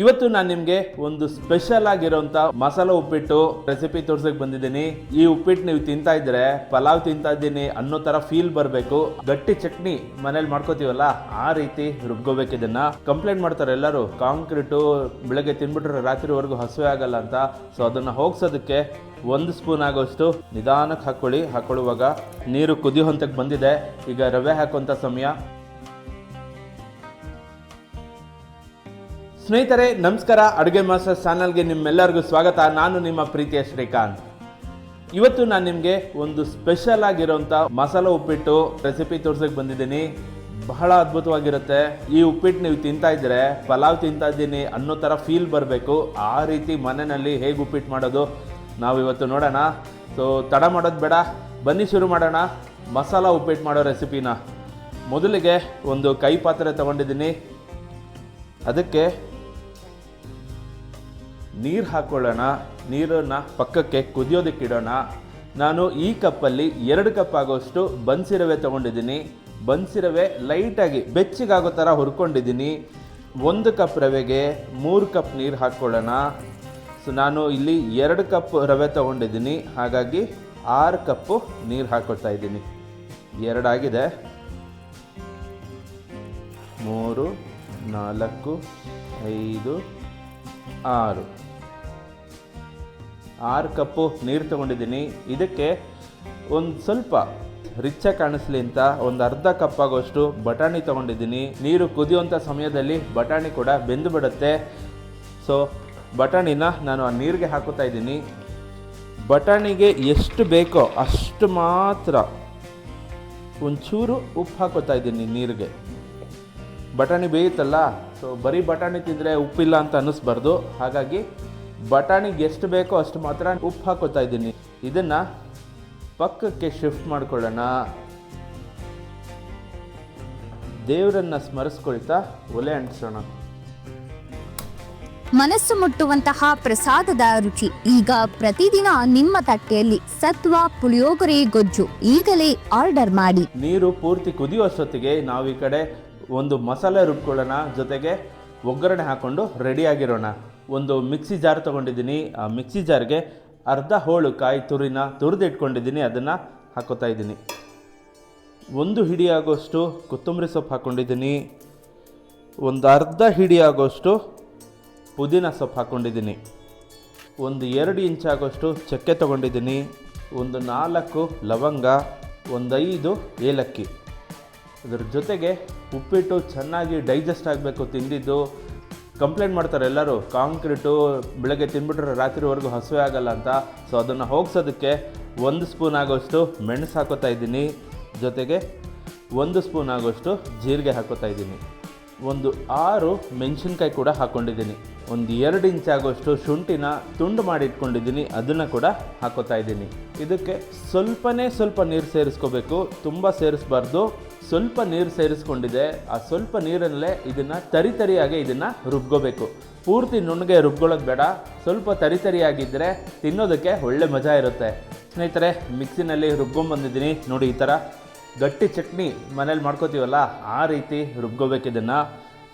ಇವತ್ತು ನಾನು ನಿಮಗೆ ಒಂದು ಸ್ಪೆಷಲ್ ಆಗಿರೋಂಥ ಮಸಾಲ ಉಪ್ಪಿಟ್ಟು ರೆಸಿಪಿ ತೋರ್ಸಕ್ಕೆ ಬಂದಿದ್ದೀನಿ. ಈ ಉಪ್ಪಿಟ್ಟು ನೀವು ತಿಂತಾ ಇದ್ರೆ ಪಲಾವ್ ತಿಂತಾ ಇದ್ದೀನಿ ಅನ್ನೋ ತರ ಫೀಲ್ ಬರಬೇಕು. ಗಟ್ಟಿ ಚಟ್ನಿ ಮನೇಲಿ ಮಾಡ್ಕೋತೀವಲ್ಲ ಆ ರೀತಿ ರುಬ್ಕೋಬೇಕು. ಇದನ್ನ ಕಂಪ್ಲೇಂಟ್ ಮಾಡ್ತಾರೆ ಎಲ್ಲರೂ, ಕಾಂಕ್ರೀಟು ಬೆಳಗ್ಗೆ ತಿನ್ಬಿಟ್ರೆ ರಾತ್ರಿವರೆಗೂ ಹಸುವೆ ಆಗಲ್ಲ ಅಂತ. ಸೊ ಅದನ್ನ ಹೋಗ್ಸೋದಕ್ಕೆ 1 ಸ್ಪೂನ್ ಆಗೋಷ್ಟು ನಿಧಾನಕ್ಕೆ ಹಾಕೊಳ್ಳುವಾಗ ನೀರು ಕುದಿಯೋ ಹಂತಕ್ಕೆ ಬಂದಿದೆ. ಈಗ ರವೆ ಹಾಕುವಂಥ ಸಮಯ. ಸ್ನೇಹಿತರೆ ನಮಸ್ಕಾರ, ಅಡುಗೆ ಮಾಸ್ಟರ್ ಚಾನಲ್ಗೆ ನಿಮ್ಮೆಲ್ಲರಿಗೂ ಸ್ವಾಗತ. ನಾನು ನಿಮ್ಮ ಪ್ರೀತಿಯ ಶ್ರೀಕಾಂತ್. ಇವತ್ತು ನಾನು ನಿಮಗೆ ಒಂದು ಸ್ಪೆಷಲ್ ಆಗಿರೋಂಥ ಮಸಾಲ ಉಪ್ಪಿಟ್ಟು ರೆಸಿಪಿ ತೋರ್ಸಕ್ಕೆ ಬಂದಿದ್ದೀನಿ. ಬಹಳ ಅದ್ಭುತವಾಗಿರುತ್ತೆ. ಈ ಉಪ್ಪಿಟ್ಟು ನೀವು ತಿಂತಾ ಇದ್ರೆ ಪಲಾವ್ ತಿಂತಾ ಇದ್ದೀನಿ ಅನ್ನೋ ಥರ ಫೀಲ್ ಬರಬೇಕು. ಆ ರೀತಿ ಮನೆಯಲ್ಲಿ ಹೇಗೆ ಉಪ್ಪಿಟ್ಟು ಮಾಡೋದು ನಾವು ಇವತ್ತು ನೋಡೋಣ. ಸೊ ತಡ ಮಾಡೋದು ಬೇಡ, ಬನ್ನಿ ಶುರು ಮಾಡೋಣ ಮಸಾಲ ಉಪ್ಪಿಟ್ಟು ಮಾಡೋ ರೆಸಿಪಿನ. ಮೊದಲಿಗೆ ಒಂದು ಕೈ ಪಾತ್ರೆ ತೊಗೊಂಡಿದ್ದೀನಿ. ಅದಕ್ಕೆ ನೀರು ಹಾಕ್ಕೊಳ್ಳೋಣ. ನೀರನ್ನು ಪಕ್ಕಕ್ಕೆ ಕುದಿಯೋದಕ್ಕೆ ಇಡೋಣ. ನಾನು ಈ ಕಪ್ಪಲ್ಲಿ 2 ಕಪ್ ಆಗೋಷ್ಟು ಬನ್ಸಿರವೆ ತೊಗೊಂಡಿದ್ದೀನಿ. ಬನ್ಸಿರವೆ ಲೈಟಾಗಿ ಬೆಚ್ಚಗಾಗೋ ಥರ ಹುರ್ಕೊಂಡಿದ್ದೀನಿ. 1 ಕಪ್ ರವೆಗೆ 3 ಕಪ್ ನೀರು ಹಾಕ್ಕೊಳ್ಳೋಣ. ಸೊ ನಾನು ಇಲ್ಲಿ 2 ಕಪ್ ರವೆ ತೊಗೊಂಡಿದ್ದೀನಿ, ಹಾಗಾಗಿ 6 ಕಪ್ಪು ನೀರು ಹಾಕ್ಕೊಳ್ತಾ ಇದ್ದೀನಿ. 2 ಆಗಿದೆ. 3 4 5 6 ಕಪ್ಪು ನೀರು ತೊಗೊಂಡಿದ್ದೀನಿ. ಇದಕ್ಕೆ ಒಂದು ಸ್ವಲ್ಪ ರಿಚ್ಚಾಗಿ ಕಾಣಿಸ್ಲಿ ಅಂತ ಒಂದು ಅರ್ಧ ಕಪ್ ಆಗೋಷ್ಟು ಬಟಾಣಿ ತೊಗೊಂಡಿದ್ದೀನಿ. ನೀರು ಕುದಿಯುವಂಥ ಸಮಯದಲ್ಲಿ ಬಟಾಣಿ ಕೂಡ ಬೆಂದು ಬಿಡುತ್ತೆ. ಸೊ ಬಟಾಣಿನ ನಾನು ಆ ನೀರಿಗೆ ಹಾಕೋತಾ ಇದ್ದೀನಿ. ಬಟಾಣಿಗೆ ಎಷ್ಟು ಬೇಕೋ ಅಷ್ಟು ಮಾತ್ರ ಒಂಚೂರು ಉಪ್ಪು ಹಾಕೋತಾ ಇದ್ದೀನಿ ನೀರಿಗೆ. ಬಟಾಣಿ ಬೇಯುತ್ತಲ್ಲ, ಸೊ ಬರೀ ಬಟಾಣಿ ತಿಂದರೆ ಉಪ್ಪಿಲ್ಲ ಅಂತ ಅನ್ನಿಸ್ಬಾರ್ದು. ಹಾಗಾಗಿ ಬಟಾಣಿಗೆ ಎಷ್ಟು ಬೇಕೋ ಅಷ್ಟು ಮಾತ್ರ ಉಪ್ಪು ಹಾಕೋತಾ ಇದ್ದೀನಿ. ಇದನ್ನು ಪಕ್ಕಕ್ಕೆ ಶಿಫ್ಟ್ ಮಾಡ್ಕೊಳ್ಳೋಣ. ದೇವರನ್ನು ಸ್ಮರಿಸ್ಕೊಳ್ತಾ ಒಲೆ ಅಂಟಿಸೋಣ. ಮನಸ್ಸು ಮುಟ್ಟುವಂತಹ ಪ್ರಸಾದದ ರುಚಿ ಈಗ ಪ್ರತಿದಿನ ನಿಮ್ಮ ತಟ್ಟೆಯಲ್ಲಿ. ಸತ್ವ ಪುಳಿಯೋಗರೆ ಗೊಜ್ಜು ಈಗಲೇ ಆರ್ಡರ್ ಮಾಡಿ. ನೀರು ಪೂರ್ತಿ ಕುದಿಯುವಷ್ಟೊತ್ತಿಗೆ ನಾವು ಈ ಕಡೆ ಒಂದು ಮಸಾಲೆ ರುಬ್ಕೊಳ್ಳೋಣ. ಜೊತೆಗೆ ಒಗ್ಗರಣೆ ಹಾಕ್ಕೊಂಡು ರೆಡಿಯಾಗಿರೋಣ. ಒಂದು ಮಿಕ್ಸಿ ಜಾರ್ ತೊಗೊಂಡಿದ್ದೀನಿ. ಆ ಮಿಕ್ಸಿ ಜಾರ್ಗೆ ಅರ್ಧ ಹೋಳು ಕಾಯಿ ತುರಿನ ತುರಿದಿಟ್ಕೊಂಡಿದ್ದೀನಿ. ಅದನ್ನು ಹಾಕೋತಾ ಇದ್ದೀನಿ. 1 ಹಿಡಿ ಆಗೋಷ್ಟು ಕೊತ್ತಂಬರಿ ಸೊಪ್ಪು ಹಾಕ್ಕೊಂಡಿದ್ದೀನಿ. ಒಂದು ಅರ್ಧ ಹಿಡಿ ಆಗೋಷ್ಟು ಪುದೀನ ಸೊಪ್ಪು ಹಾಕ್ಕೊಂಡಿದ್ದೀನಿ. ಒಂದು 2 ಇಂಚ್ ಆಗೋಷ್ಟು ಚಕ್ಕೆ ತೊಗೊಂಡಿದ್ದೀನಿ. ಒಂದು 4 ಲವಂಗ, ಒಂದು 5 ಏಲಕ್ಕಿ. ಅದರ ಜೊತೆಗೆ ಉಪ್ಪಿಟ್ಟು ಚೆನ್ನಾಗಿ ಡೈಜೆಸ್ಟ್ ಆಗಬೇಕು. ತಿಂದಿದ್ದು ಕಂಪ್ಲೇಂಟ್ ಮಾಡ್ತಾರೆ ಎಲ್ಲರೂ, ಕಾಂಕ್ರೀಟು ಬೆಳಗ್ಗೆ ತಿನ್ಬಿಟ್ರೆ ರಾತ್ರಿವರೆಗೂ ಹಸುವೆ ಆಗಲ್ಲ ಅಂತ. ಸೊ ಅದನ್ನು ಹೋಗ್ಸೋದಕ್ಕೆ 1 ಸ್ಪೂನ್ ಆಗೋಷ್ಟು ಮೆಣಸು ಹಾಕೋತಾ ಇದ್ದೀನಿ. ಜೊತೆಗೆ 1 ಸ್ಪೂನ್ ಆಗೋಷ್ಟು ಜೀರಿಗೆ ಹಾಕೋತಾ ಇದ್ದೀನಿ. ಒಂದು 6 ಮೆಣಸಿನ್ಕಾಯಿ ಕೂಡ ಹಾಕ್ಕೊಂಡಿದ್ದೀನಿ. ಒಂದು 2 ಇಂಚ್ ಆಗೋಷ್ಟು ಶುಂಠಿನ ತುಂಡು ಮಾಡಿ ಇಟ್ಕೊಂಡಿದ್ದೀನಿ. ಅದನ್ನು ಕೂಡ ಹಾಕೋತಾ ಇದ್ದೀನಿ. ಇದಕ್ಕೆ ಸ್ವಲ್ಪ ನೀರು ಸೇರಿಸ್ಕೋಬೇಕು, ತುಂಬ ಸೇರಿಸ್ಬಾರ್ದು. ಸ್ವಲ್ಪ ನೀರು ಸೇರಿಸ್ಕೊಂಡಿದೆ. ಆ ಸ್ವಲ್ಪ ನೀರಲ್ಲೇ ಇದನ್ನು ತರಿಯಾಗಿ ಇದನ್ನು ರುಬ್ಕೋಬೇಕು. ಪೂರ್ತಿ ನುಣ್ಣಗೆ ರುಬ್ಕೊಳ್ಳೋದು ಬೇಡ. ಸ್ವಲ್ಪ ತರಿಯಾಗಿದ್ದರೆ ತಿನ್ನೋದಕ್ಕೆ ಒಳ್ಳೆ ಮಜಾ ಇರುತ್ತೆ. ಸ್ನೇಹಿತರೆ ಮಿಕ್ಸಿನಲ್ಲಿ ರುಬ್ಕೊಂಬಂದಿದ್ದೀನಿ. ನೋಡಿ, ಈ ಥರ ಗಟ್ಟಿ ಚಟ್ನಿ ಮನೇಲಿ ಮಾಡ್ಕೋತೀವಲ್ಲ ಆ ರೀತಿ ರುಬ್ಕೋಬೇಕು.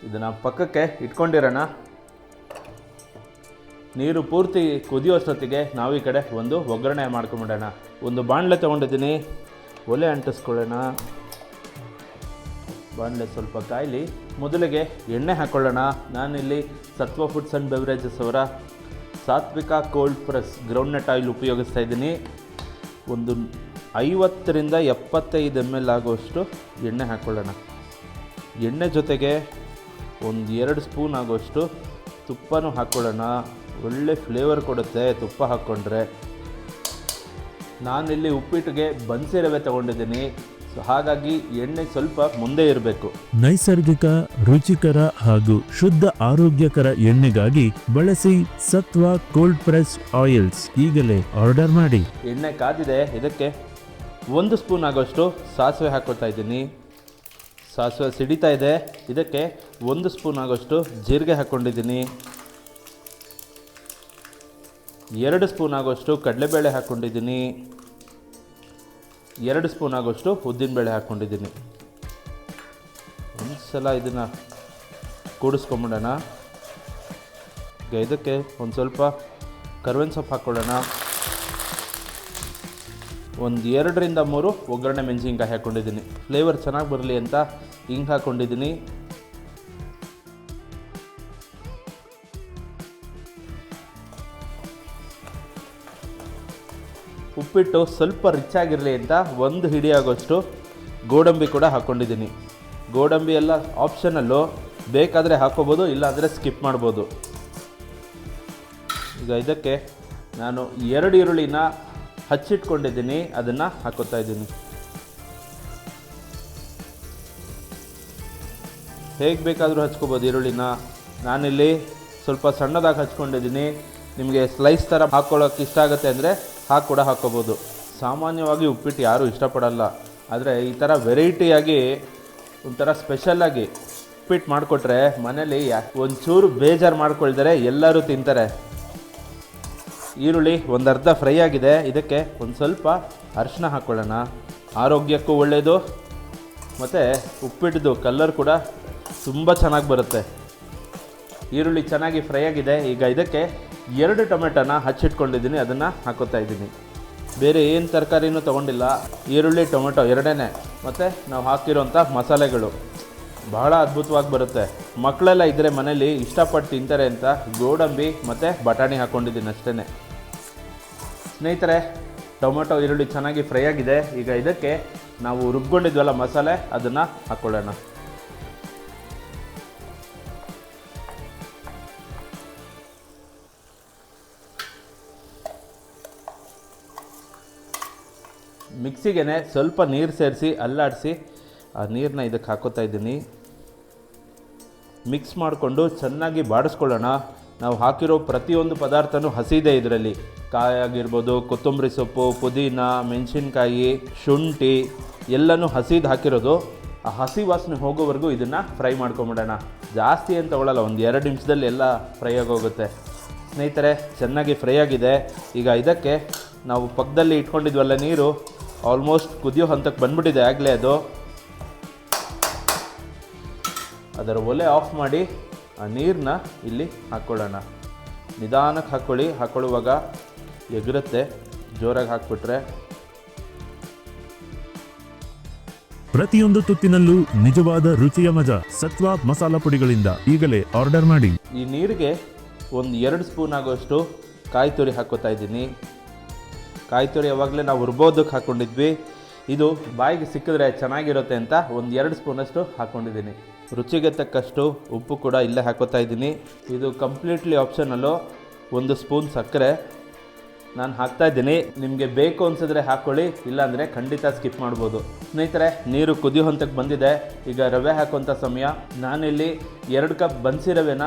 ಇದನ್ನು ಪಕ್ಕಕ್ಕೆ ಇಟ್ಕೊಂಡಿರೋಣ. ನೀರು ಪೂರ್ತಿ ಕುದಿಯೋಷ್ಟೊತ್ತಿಗೆ ನಾವು ಈ ಕಡೆ ಒಂದು ಒಗ್ಗರಣೆ ಮಾಡ್ಕೊಂಬಿಡೋಣ. ಒಂದು ಬಾಣಲೆ ತೊಗೊಂಡಿದ್ದೀನಿ. ಒಲೆ ಅಂಟಿಸ್ಕೊಳ್ಳೋಣ. ಬಾಣಲೆ ಸ್ವಲ್ಪ ಕಾಯಲಿ. ಮೊದಲಿಗೆ ಎಣ್ಣೆ ಹಾಕ್ಕೊಳ್ಳೋಣ. ನಾನಿಲ್ಲಿ ಸತ್ವ ಫುಡ್ಸ್ ಆ್ಯಂಡ್ ಬೆವರೇಜಸ್ ಅವರ ಸಾತ್ವಿಕ ಕೋಲ್ಡ್ ಪ್ರೆಸ್ ಗ್ರೌಂಡ್ನಟ್ ಆಯಿಲ್ ಉಪಯೋಗಿಸ್ತಾ ಇದ್ದೀನಿ. ಒಂದು 50 ರಿಂದ 75 ml ಆಗೋಷ್ಟು ಎಣ್ಣೆ ಹಾಕ್ಕೊಳ್ಳೋಣ. ಎಣ್ಣೆ ಜೊತೆಗೆ ಒಂದು 2 ಸ್ಪೂನ್ ಆಗೋಷ್ಟು ತುಪ್ಪನೂ ಹಾಕ್ಕೊಳ್ಳೋಣ. ಒಳ್ಳೆ ಫ್ಲೇವರ್ ಕೊಡುತ್ತೆ ತುಪ್ಪ ಹಾಕ್ಕೊಂಡ್ರೆ. ನಾನಿಲ್ಲಿ ಉಪ್ಪಿಟ್ಟಿಗೆ ಬನ್ಸಿ ರವೆ ತೊಗೊಂಡಿದ್ದೀನಿ. ಸೊ ಹಾಗಾಗಿ ಎಣ್ಣೆ ಸ್ವಲ್ಪ ಮುಂದೆ ಇರಬೇಕು. ನೈಸರ್ಗಿಕ, ರುಚಿಕರ ಹಾಗೂ ಶುದ್ಧ ಆರೋಗ್ಯಕರ ಎಣ್ಣೆಗಾಗಿ ಬಳಸಿ ಸತ್ವ ಕೋಲ್ಡ್ ಪ್ರೆಸ್ ಆಯಿಲ್ಸ್. ಈಗಲೇ ಆರ್ಡರ್ ಮಾಡಿ. ಎಣ್ಣೆ ಕಾದಿದೆ. ಇದಕ್ಕೆ 1 ಸ್ಪೂನ್ ಆಗೋಷ್ಟು ಸಾಸಿವೆ ಹಾಕ್ಕೊಳ್ತಾ ಇದ್ದೀನಿ. ಸಾಸಿವೆ ಸಿಡಿತಾ ಇದೆ. ಇದಕ್ಕೆ 1 ಸ್ಪೂನ್ ಆಗೋಷ್ಟು ಜೀರಿಗೆ ಹಾಕ್ಕೊಂಡಿದ್ದೀನಿ. 2 ಸ್ಪೂನ್ ಆಗೋಷ್ಟು ಕಡಲೆಬೇಳೆ ಹಾಕ್ಕೊಂಡಿದ್ದೀನಿ. 2 ಸ್ಪೂನ್ ಆಗೋಷ್ಟು ಉದ್ದಿನಬೇಳೆ ಹಾಕ್ಕೊಂಡಿದ್ದೀನಿ. ಒಂದು ಸಲ ಇದನ್ನು ಕೂಡಿಸ್ಕೊಂಬಿಡೋಣ. ಈಗ ಇದಕ್ಕೆ ಒಂದು ಸ್ವಲ್ಪ ಕರ್ಬೇವಿನ ಸೊಪ್ಪು ಹಾಕ್ಕೊಳ್ಳೋಣ. ಒಂದು 2ರಿಂದ 3 ಒಗ್ಗರಣೆ ಮೆಣಸಿನ್ಕಾಯಿ ಹಾಕ್ಕೊಂಡಿದ್ದೀನಿ. ಫ್ಲೇವರ್ ಚೆನ್ನಾಗಿ ಬರಲಿ ಅಂತ ಹಿಂಗೆ ಹಾಕ್ಕೊಂಡಿದ್ದೀನಿ. ಉಪ್ಪಿಟ್ಟು ಸ್ವಲ್ಪ ರಿಚ್ ಆಗಿರಲಿ ಅಂತ 1 ಹಿಡಿ ಆಗೋಷ್ಟು ಗೋಡಂಬಿ ಕೂಡ ಹಾಕ್ಕೊಂಡಿದ್ದೀನಿ. ಗೋಡಂಬಿ ಎಲ್ಲ ಆಪ್ಷನಲ್ಲು, ಬೇಕಾದರೆ ಹಾಕ್ಕೋಬೋದು, ಇಲ್ಲಾಂದರೆ ಸ್ಕಿಪ್ ಮಾಡ್ಬೋದು. ಈಗ ಇದಕ್ಕೆ ನಾನು 2 ಈರುಳ್ಳಿನ ಹಚ್ಚಿಟ್ಕೊಂಡಿದ್ದೀನಿ, ಅದನ್ನು ಹಾಕೋತಾ ಇದ್ದೀನಿ. ಹೇಗೆ ಬೇಕಾದರೂ ಹಚ್ಕೋಬೋದು ಈರುಳ್ಳಿನ. ನಾನಿಲ್ಲಿ ಸ್ವಲ್ಪ ಸಣ್ಣದಾಗಿ ಹಚ್ಕೊಂಡಿದ್ದೀನಿ. ನಿಮಗೆ ಸ್ಲೈಸ್ ಥರ ಹಾಕ್ಕೊಳ್ಳೋಕೆ ಇಷ್ಟ ಆಗುತ್ತೆ ಅಂದರೆ ಕೂಡ ಹಾಕ್ಕೋಬೋದು. ಸಾಮಾನ್ಯವಾಗಿ ಉಪ್ಪಿಟ್ಟು ಯಾರೂ ಇಷ್ಟಪಡಲ್ಲ, ಆದರೆ ಈ ಥರ ವೆರೈಟಿಯಾಗಿ ಒಂಥರ ಸ್ಪೆಷಲ್ಲಾಗಿ ಉಪ್ಪಿಟ್ಟು ಮಾಡಿಕೊಟ್ರೆ ಮನೇಲಿ ಒಂಚೂರು ಬೇಜಾರು ಮಾಡ್ಕೊಳ್ತಾರೆ, ಎಲ್ಲರೂ ತಿಂತಾರೆ. ಈರುಳ್ಳಿ ಒಂದು ಅರ್ಧ ಫ್ರೈ ಆಗಿದೆ. ಇದಕ್ಕೆ ಒಂದು ಸ್ವಲ್ಪ ಅರಿಶಿನ ಹಾಕ್ಕೊಳ್ಳೋಣ. ಆರೋಗ್ಯಕ್ಕೂ ಒಳ್ಳೆಯದು ಮತ್ತು ಉಪ್ಪಿಟ್ಟದು ಕಲ್ಲರ್ ಕೂಡ ತುಂಬ ಚೆನ್ನಾಗಿ ಬರುತ್ತೆ. ಈರುಳ್ಳಿ ಚೆನ್ನಾಗಿ ಫ್ರೈ ಆಗಿದೆ. ಈಗ ಇದಕ್ಕೆ 2 ಟೊಮೆಟೊನ ಹಚ್ಚಿಟ್ಕೊಂಡಿದ್ದೀನಿ, ಅದನ್ನು ಹಾಕೋತಾ ಇದ್ದೀನಿ. ಬೇರೆ ಏನು ತರಕಾರಿನೂ ತೊಗೊಂಡಿಲ್ಲ, ಈರುಳ್ಳಿ ಟೊಮೆಟೊ 2 ಮತ್ತು ನಾವು ಹಾಕಿರೋಂಥ ಮಸಾಲೆಗಳು ಬಹಳ ಅದ್ಭುತವಾಗಿ ಬರುತ್ತೆ. ಮಕ್ಕಳೆಲ್ಲ ಇದ್ದರೆ ಮನೇಲಿ ಇಷ್ಟಪಟ್ಟು ತಿಂತಾರೆ ಅಂತ ಗೋಡಂಬಿ ಮತ್ತು ಬಟಾಣಿ ಹಾಕ್ಕೊಂಡಿದ್ದೀನಿ ಅಷ್ಟೇ. ಸ್ನೇಹಿತರೆ, ಟೊಮೆಟೊ ಈರುಳ್ಳಿ ಚೆನ್ನಾಗಿ ಫ್ರೈ ಆಗಿದೆ. ಈಗ ಇದಕ್ಕೆ ನಾವು ರುಬ್ಕೊಂಡಿದ್ವಲ್ಲ ಮಸಾಲೆ, ಅದನ್ನು ಹಾಕ್ಕೊಳ್ಳೋಣ. ಮಿಕ್ಸಿಗೆ ಸ್ವಲ್ಪ ನೀರು ಸೇರಿಸಿ ಅಲ್ಲಾಡಿಸಿ ಆ ನೀರನ್ನ ಇದಕ್ಕೆ ಹಾಕೋತಾ ಇದ್ದೀನಿ. ಮಿಕ್ಸ್ ಮಾಡಿಕೊಂಡು ಚೆನ್ನಾಗಿ ಬಾಡಿಸ್ಕೊಳ್ಳೋಣ. ನಾವು ಹಾಕಿರೋ ಪ್ರತಿಯೊಂದು ಪದಾರ್ಥನೂ ಹಸಿದೆ. ಇದರಲ್ಲಿ ಕಾಯಿ ಆಗಿರ್ಬೋದು, ಕೊತ್ತಂಬರಿ ಸೊಪ್ಪು, ಪುದೀನ, ಮೆಣಸಿನ್ಕಾಯಿ, ಶುಂಠಿ ಎಲ್ಲನೂ ಹಸಿದು ಹಾಕಿರೋದು. ಆ ಹಸಿ ವಾಸನೆ ಹೋಗೋವರೆಗೂ ಇದನ್ನು ಫ್ರೈ ಮಾಡ್ಕೊಂಬಿಡೋಣ. ಜಾಸ್ತಿ ಏನು ತೊಗೊಳ್ಳಲ್ಲ, ಒಂದು 2 ನಿಮಿಷದಲ್ಲಿ ಎಲ್ಲ ಫ್ರೈ ಆಗೋಗುತ್ತೆ. ಸ್ನೇಹಿತರೆ, ಚೆನ್ನಾಗಿ ಫ್ರೈ ಆಗಿದೆ. ಈಗ ಇದಕ್ಕೆ ನಾವು ಪಕ್ಕದಲ್ಲಿ ಇಟ್ಕೊಂಡಿದ್ವಲ್ಲ ನೀರು, ಆಲ್ಮೋಸ್ಟ್ ಕುದಿಯೋ ಹಂತಕ್ಕೆ ಬಂದ್ಬಿಟ್ಟಿದೆ ಆಗಲೇ. ಅದರ ಒಲೆ ಆಫ್ ಮಾಡಿ ಆ ನೀರನ್ನ ಇಲ್ಲಿ ಹಾಕ್ಕೊಳ್ಳೋಣ. ನಿಧಾನಕ್ಕೆ ಹಾಕ್ಕೊಳ್ಳುವಾಗ ಎಗರುತ್ತೆ, ಜೋರಾಗಿ ಹಾಕ್ಬಿಟ್ರೆ. ಪ್ರತಿಯೊಂದು ತುತ್ತಿನಲ್ಲೂ ನಿಜವಾದ ರುಚಿಯ ಮಜಾ ಸತ್ವ ಮಸಾಲ ಪುಡಿಗಳಿಂದ ಈಗಲೇ ಆರ್ಡರ್ ಮಾಡಿ. ಈ ನೀರಿಗೆ ಒಂದು 2 ಸ್ಪೂನ್ ಆಗೋಷ್ಟು ಕಾಯಿ ತುರಿ ಹಾಕ್ಕೋತಾ ಇದ್ದೀನಿ. ಕಾಯಿ ತುರಿ ಯಾವಾಗಲೇ ನಾವು ರುಬ್ಬೋದಕ್ಕೆ ಹಾಕ್ಕೊಂಡಿದ್ವಿ. ಇದು ಬಾಯಿಗೆ ಸಿಕ್ಕಿದ್ರೆ ಚೆನ್ನಾಗಿರುತ್ತೆ ಅಂತ ಒಂದು 2 ಸ್ಪೂನಷ್ಟು ಹಾಕ್ಕೊಂಡಿದ್ದೀನಿ. ರುಚಿಗೆ ತಕ್ಕಷ್ಟು ಉಪ್ಪು ಕೂಡ ಇಲ್ಲೇ ಹಾಕೋತಾ ಇದ್ದೀನಿ. ಇದು ಕಂಪ್ಲೀಟ್ಲಿ ಆಪ್ಷನಲ್ಲು. 1 ಸ್ಪೂನ್ ಸಕ್ಕರೆ ನಾನು ಹಾಕ್ತಾಯಿದ್ದೀನಿ. ನಿಮಗೆ ಬೇಕು ಅನಿಸಿದ್ರೆ ಹಾಕ್ಕೊಳ್ಳಿ, ಇಲ್ಲಾಂದರೆ ಖಂಡಿತ ಸ್ಕಿಪ್ ಮಾಡ್ಬೋದು. ಸ್ನೇಹಿತರೆ, ನೀರು ಕುದಿಯೋ ಹಂತಕ್ಕೆ ಬಂದಿದೆ. ಈಗ ರವೆ ಹಾಕೋಂಥ ಸಮಯ. ನಾನಿಲ್ಲಿ 2 ಕಪ್ ಬನ್ಸಿ ರವೆನ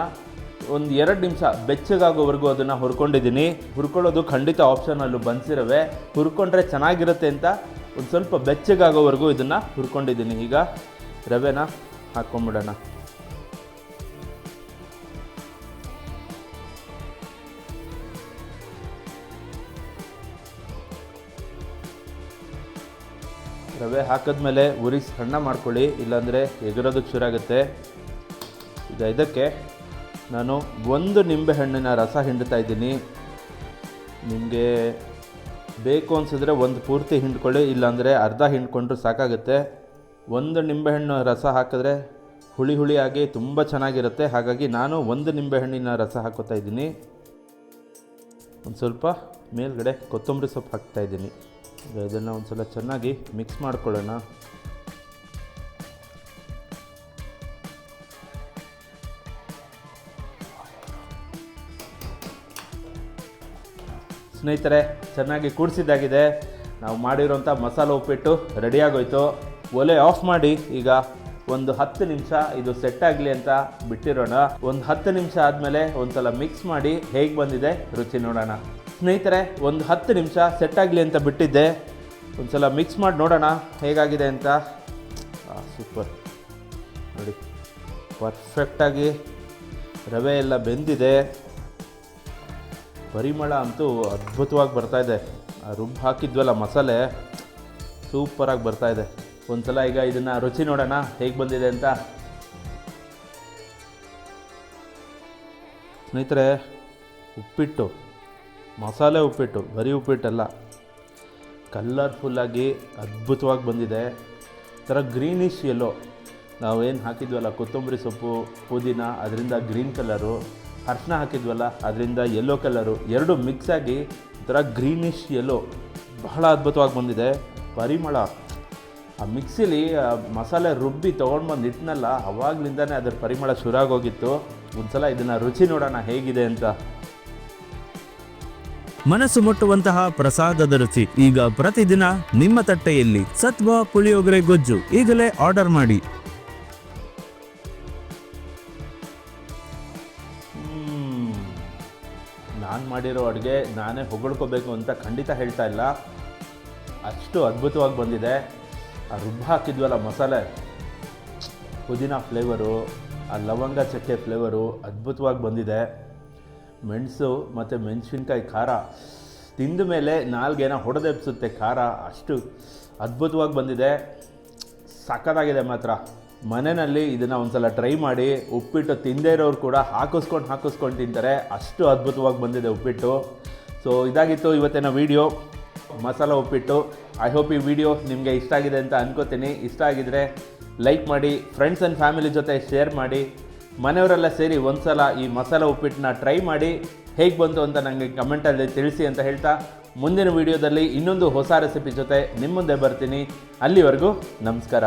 ಒಂದು 2 ನಿಮಿಷ ಬೆಚ್ಚಗಾಗೋವರೆಗೂ ಅದನ್ನು ಹುರ್ಕೊಂಡಿದ್ದೀನಿ. ಹುರ್ಕೊಳ್ಳೋದು ಖಂಡಿತ ಆಪ್ಷನಲ್ಲು. ಬನ್ಸಿ ರವೆ ಹುರ್ಕೊಂಡ್ರೆ ಚೆನ್ನಾಗಿರುತ್ತೆ ಅಂತ ಒಂದು ಸ್ವಲ್ಪ ಬೆಚ್ಚಗಾಗೋವರೆಗೂ ಇದನ್ನು ಹುರ್ಕೊಂಡಿದ್ದೀನಿ. ಈಗ ರವೆನ ಹಾಕ್ಕೊಂಬಿಡೋಣ. ರವೆ ಹಾಕಿದ್ಮೇಲೆ ಉರಿ ಸಣ್ಣ ಮಾಡ್ಕೊಳ್ಳಿ, ಇಲ್ಲಾಂದರೆ ಎಗರೋದಕ್ಕೆ ಶುರುವಾಗುತ್ತೆ. ಈಗ ಇದಕ್ಕೆ ನಾನು 1 ನಿಂಬೆಹಣ್ಣಿನ ರಸ ಹಿಂಡ್ತಾ ಇದ್ದೀನಿ. ನಿಮಗೆ ಬೇಕು ಅನಿಸಿದ್ರೆ 1 ಪೂರ್ತಿ ಹಿಂಡ್ಕೊಳ್ಳಿ, ಇಲ್ಲಾಂದರೆ ಅರ್ಧ ಹಿಂಡ್ಕೊಂಡ್ರೂ ಸಾಕಾಗುತ್ತೆ. 1 ನಿಂಬೆಹಣ್ಣು ರಸ ಹಾಕಿದ್ರೆ ಹುಳಿಯಾಗಿ ತುಂಬ ಚೆನ್ನಾಗಿರುತ್ತೆ. ಹಾಗಾಗಿ ನಾನು 1 ನಿಂಬೆಹಣ್ಣಿನ ರಸ ಹಾಕೋತಾ ಇದ್ದೀನಿ. ಒಂದು ಸ್ವಲ್ಪ ಮೇಲ್ಗಡೆ ಕೊತ್ತಂಬರಿ ಸೊಪ್ಪು ಹಾಕ್ತಾಯಿದ್ದೀನಿ. ಇದನ್ನು ಒಂದು ಸಲ ಚೆನ್ನಾಗಿ ಮಿಕ್ಸ್ ಮಾಡ್ಕೊಳ್ಳೋಣ. ಸ್ನೇಹಿತರೆ, ಚೆನ್ನಾಗಿ ಕೂಡಿಸಿದ್ದಾಗಿದೆ. ನಾವು ಮಾಡಿರೋಂಥ ಮಸಾಲೆ ಉಪ್ಪಿಟ್ಟು ರೆಡಿಯಾಗೋಯ್ತು. ಒಲೆ ಆಫ್ ಮಾಡಿ ಈಗ ಒಂದು 10 ನಿಮಿಷ ಇದು ಸೆಟ್ ಆಗಲಿ ಅಂತ ಬಿಟ್ಟಿರೋಣ. ಒಂದು 10 ನಿಮಿಷ ಆದಮೇಲೆ ಒಂದು ಸಲ ಮಿಕ್ಸ್ ಮಾಡಿ ಹೇಗೆ ಬಂದಿದೆ ರುಚಿ ನೋಡೋಣ. ಸ್ನೇಹಿತರೆ, ಒಂದು 10 ನಿಮಿಷ ಸೆಟ್ ಆಗಲಿ ಅಂತ ಬಿಟ್ಟಿದ್ದೆ. ಒಂದು ಸಲ ಮಿಕ್ಸ್ ಮಾಡಿ ನೋಡೋಣ ಹೇಗಾಗಿದೆ ಅಂತ. ಸೂಪರ್ ನೋಡಿ, ಪರ್ಫೆಕ್ಟಾಗಿ ರವೆ ಎಲ್ಲ ಬೆಂದಿದೆ. ಪರಿಮಳ ಅಂತೂ ಅದ್ಭುತವಾಗಿ ಬರ್ತಾಯಿದೆ. ರುಬ್ಬು ಹಾಕಿದ್ವಲ್ಲ ಮಸಾಲೆ, ಸೂಪರಾಗಿ ಬರ್ತಾಯಿದೆ. ಒಂದು ಸಲ ಈಗ ಇದನ್ನು ರುಚಿ ನೋಡೋಣ ಹೇಗೆ ಬಂದಿದೆ ಅಂತ. ಸ್ನೇಹಿತರೆ, ಉಪ್ಪಿಟ್ಟು, ಮಸಾಲೆ ಉಪ್ಪಿಟ್ಟು, ಬರೀ ಉಪ್ಪಿಟ್ಟಲ್ಲ, ಕಲರ್ಫುಲ್ಲಾಗಿ ಅದ್ಭುತವಾಗಿ ಬಂದಿದೆ. ಥರ ಗ್ರೀನಿಶ್ ಯೆಲ್ಲೋ, ನಾವೇನು ಹಾಕಿದ್ವಲ್ಲ ಕೊತ್ತಂಬರಿ ಸೊಪ್ಪು, ಪುದೀನ, ಅದರಿಂದ ಗ್ರೀನ್ ಕಲರು, ಅರಿಶಿನ ಹಾಕಿದ್ವಲ್ಲ ಅದರಿಂದ ಯೆಲ್ಲೋ ಕಲರು, ಎರಡು ಮಿಕ್ಸಾಗಿ ಒಂಥರ ಗ್ರೀನಿಶ್ ಯೆಲ್ಲೋ, ಬಹಳ ಅದ್ಭುತವಾಗಿ ಬಂದಿದೆ. ಪರಿಮಳ, ಆ ಮಿಕ್ಸಿಲಿ ಮಸಾಲೆ ರುಬ್ಬಿ ತೊಗೊಂಡ್ಬಂದು ಇಟ್ಟನಲ್ಲ, ಅವಾಗಲಿಂದನೇ ಅದರ ಪರಿಮಳ ಶುರುವಾಗೋಗಿತ್ತು. ಒಂದ್ಸಲ ಇದನ್ನು ರುಚಿ ನೋಡೋಣ ಹೇಗಿದೆ ಅಂತ. ಮನಸ್ಸು ಮುಟ್ಟುವಂತಹ ಪ್ರಸಾದದ ರುಚಿ ಈಗ ಪ್ರತಿದಿನ ನಿಮ್ಮ ತಟ್ಟೆಯಲ್ಲಿ. ಸತ್ವ ಪುಳಿಯೋಗರೆ ಗೊಜ್ಜು ಈಗಲೇ ಆರ್ಡರ್ ಮಾಡಿ. ನಾನು ಮಾಡಿರೋ ಅಡುಗೆ ನಾನೇ ಹೊಗಳ್ಕೋಬೇಕು ಅಂತ ಖಂಡಿತ ಹೇಳ್ತಾ ಇಲ್ಲ, ಅಷ್ಟು ಅದ್ಭುತವಾಗಿ ಬಂದಿದೆ. ಆ ರುಬ್ಬ ಹಾಕಿದ್ವಲ್ಲ ಮಸಾಲೆ, ಪುದೀನ ಫ್ಲೇವರು, ಆ ಲವಂಗ ಚಕ್ಕೆ ಫ್ಲೇವರು ಅದ್ಭುತವಾಗಿ ಬಂದಿದೆ. ಮೆಣಸು ಮತ್ತು ಮೆಣಸಿನ್ಕಾಯಿ ಖಾರ ತಿಂದ ಮೇಲೆ ನಾಲ್ಗೇನ ಹೊಡೆದೆಬ್ಸುತ್ತೆ ಖಾರ, ಅಷ್ಟು ಅದ್ಭುತವಾಗಿ ಬಂದಿದೆ. ಸಕ್ಕತ್ತಾಗಿದೆ ಮಾತ್ರ. ಮನೆಯಲ್ಲಿ ಇದನ್ನು ಒಂದ್ಸಲ ಟ್ರೈ ಮಾಡಿ. ಉಪ್ಪಿಟ್ಟು ತಿಂದೇ ಇರೋರು ಕೂಡ ಹಾಕಿಸ್ಕೊಂಡು ತಿಂತಾರೆ, ಅಷ್ಟು ಅದ್ಭುತವಾಗಿ ಬಂದಿದೆ ಉಪ್ಪಿಟ್ಟು. ಸೊ ಇದಾಗಿತ್ತು ಇವತ್ತಿನ video, masala uppittu. I hope ಈ ವಿಡಿಯೋ ನಿಮಗೆ ಇಷ್ಟ ಆಗಿದೆ ಅಂತ ಅನ್ಕೋತೀನಿ. ಇಷ್ಟ ಆಗಿದರೆ ಲೈಕ್ ಮಾಡಿ, ಫ್ರೆಂಡ್ಸ್ ಆ್ಯಂಡ್ ಫ್ಯಾಮಿಲಿ ಜೊತೆ ಶೇರ್ ಮಾಡಿ, ಮನೆಯವರೆಲ್ಲ ಸೇರಿ ಒಂದ್ಸಲ ಈ ಮಸಾಲ ಉಪ್ಪಿಟ್ಟನ್ನ ಟ್ರೈ ಮಾಡಿ ಹೇಗೆ ಬಂತು ಅಂತ ನನಗೆ ಕಮೆಂಟಲ್ಲಿ ತಿಳಿಸಿ ಅಂತ ಹೇಳ್ತಾ, ಮುಂದಿನ ವಿಡಿಯೋದಲ್ಲಿ ಇನ್ನೊಂದು ಹೊಸ ರೆಸಿಪಿ ಜೊತೆ ನಿಮ್ಮ ಮುಂದೆ ಬರ್ತೀನಿ. ಅಲ್ಲಿವರೆಗೂ ನಮಸ್ಕಾರ.